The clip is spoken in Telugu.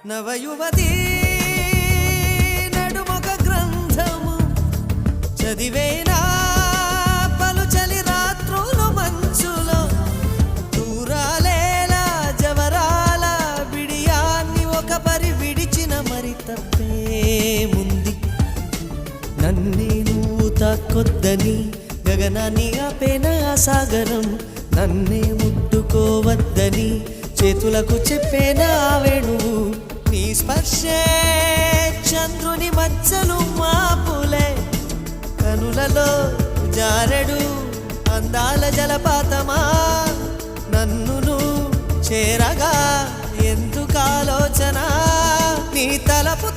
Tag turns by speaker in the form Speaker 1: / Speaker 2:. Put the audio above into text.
Speaker 1: నవయువతి నడుమొక గ్రంథము చదివేనా పలుచలి రాత్రులు మంచులో దూరాలేలా జవరాల బిడియాన్ని ఒక పరి విడిచిన మరి తప్పేముంది నన్నే నువ్వు తాకొద్దని గగనాన్ని ఆపేన ఆ సాగరం నన్నే ముట్టుకోవద్దని చేతులకు చెప్పేనా వేణువు నీ స్పర్శే చంద్రుని మచ్చలు మాపులే కనులలో జారెడు అందాల జలపాతమా నన్ను చేరగా ఎందుకు ఆలోచన నీ తలపు